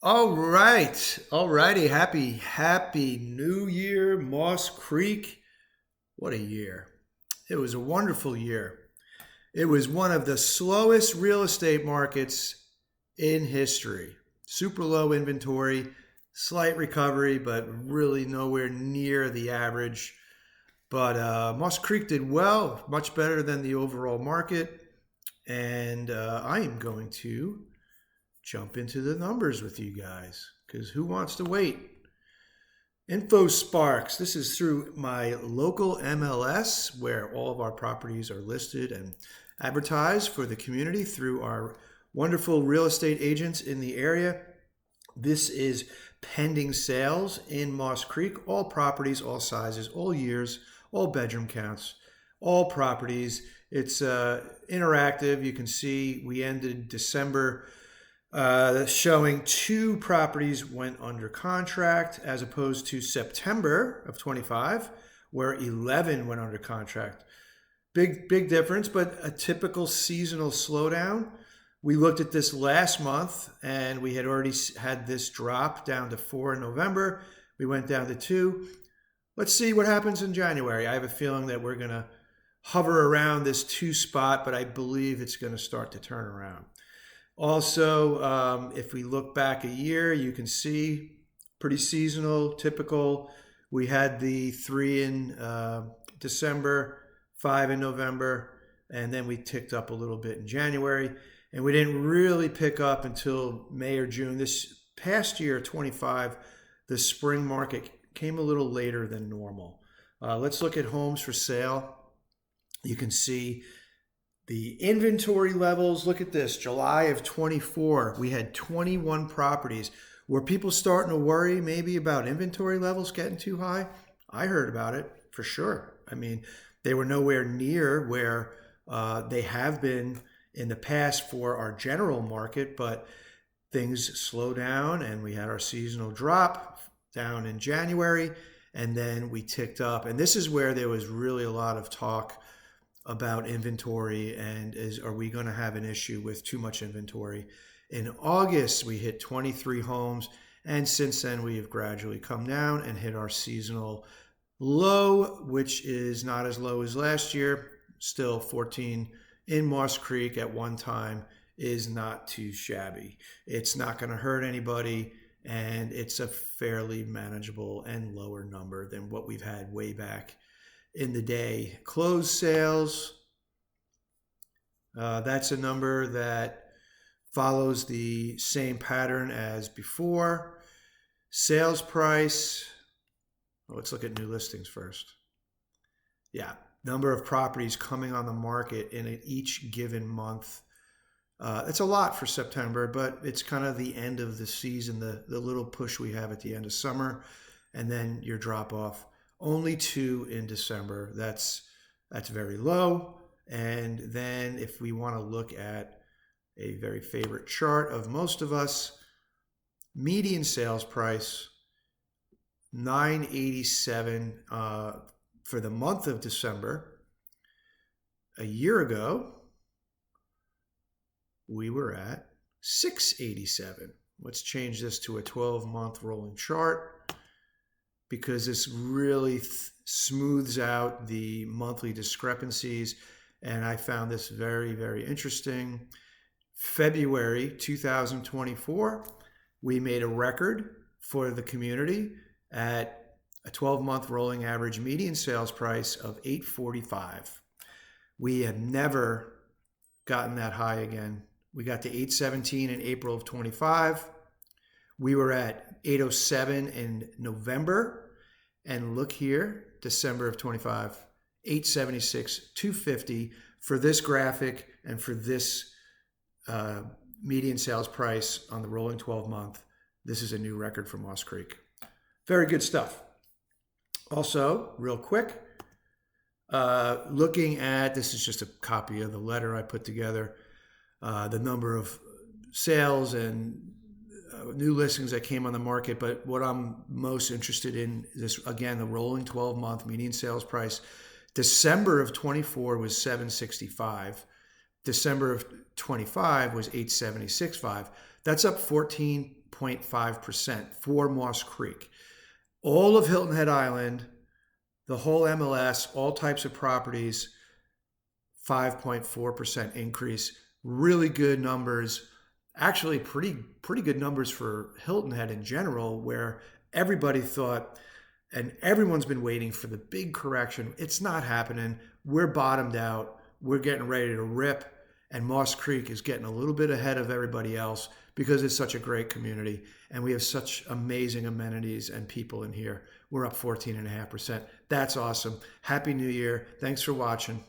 All right. All righty. Happy New Year, Moss Creek. What a year. It was a wonderful year. It was one of the slowest real estate markets in history. Super low inventory, slight recovery, but really nowhere near the average. But Moss Creek did well, much better than the overall market. And I am going to jump into the numbers with you guys because who wants to wait? Info Sparks. This is through my local MLS where all of our properties are listed and advertised for the community through our wonderful real estate agents in the area. This is pending sales in Moss Creek, all properties, all sizes, all years, all bedroom counts, all properties. It's interactive. You can see we ended December showing two properties went under contract as opposed to September of 25, where 11 went under contract. Big difference, but a typical seasonal slowdown. We looked at this last month and we had already had this drop down to 4 in November. We went down to 2. Let's see what happens in January. I have a feeling that we're going to hover around this 2 spot, but I believe it's going to start to turn around. Also, if we look back a year, you can see pretty seasonal, typical. We had the 3 in December, 5 in November, and then we ticked up a little bit in January. And we didn't really pick up until May or June. This past year, 25, the spring market came a little later than normal. Let's look at homes for sale. You can see the inventory levels. Look at this. July of 24, we had 21 properties. Were people starting to worry maybe about inventory levels getting too high? I heard about it for sure. I mean, they were nowhere near where they have been in the past for our general market, but things slow down and we had our seasonal drop down in January and then we ticked up. And this is where there was really a lot of talk about inventory and are we going to have an issue with too much inventory. In August, we hit 23 homes, and since then we have gradually come down and hit our seasonal low, which is not as low as last year. Still 14 in Moss Creek at one time is not too shabby. It's not going to hurt anybody, and it's a fairly manageable and lower number than what we've had way back in the day. Closed sales, that's a number that follows the same pattern as before. Sales price, let's look at new listings first. Yeah, number of properties coming on the market in each given month. It's a lot for September, but it's kind of the end of the season, the little push we have at the end of summer, and then your drop off. Only 2 in December. That's very low. And then if we want to look at a very favorite chart of most of us, median sales price, 987 for the month of December. A year ago, we were at 687. Let's change this to a 12-month rolling chart because this really smooths out the monthly discrepancies. And I found this very, very interesting. February 2024, we made a record for the community at a 12-month rolling average median sales price of $845. We have never gotten that high again. We got to 817 in April of 25. We were at 807 in November. And look here, December of 25, 876, 250 for this graphic and for this median sales price on the rolling 12 month. This is a new record for Moss Creek. Very good stuff. Also, real quick, looking at, this is just a copy of the letter I put together, the number of sales and new listings that came on the market. But what I'm most interested in is, again, the rolling 12-month median sales price. December of 24 was 765. December of 25 was 876.5. That's up 14 8.5% for Moss Creek. All of Hilton Head Island, the whole MLS, all types of properties, 5.4% increase. Really good numbers. Actually, pretty good numbers for Hilton Head in general, where everybody thought, and everyone's been waiting for the big correction. It's not happening. We're bottomed out. We're getting ready to rip. And Moss Creek is getting a little bit ahead of everybody else because it's such a great community. And we have such amazing amenities and people in here. We're up 14.5%. That's awesome. Happy New Year. Thanks for watching.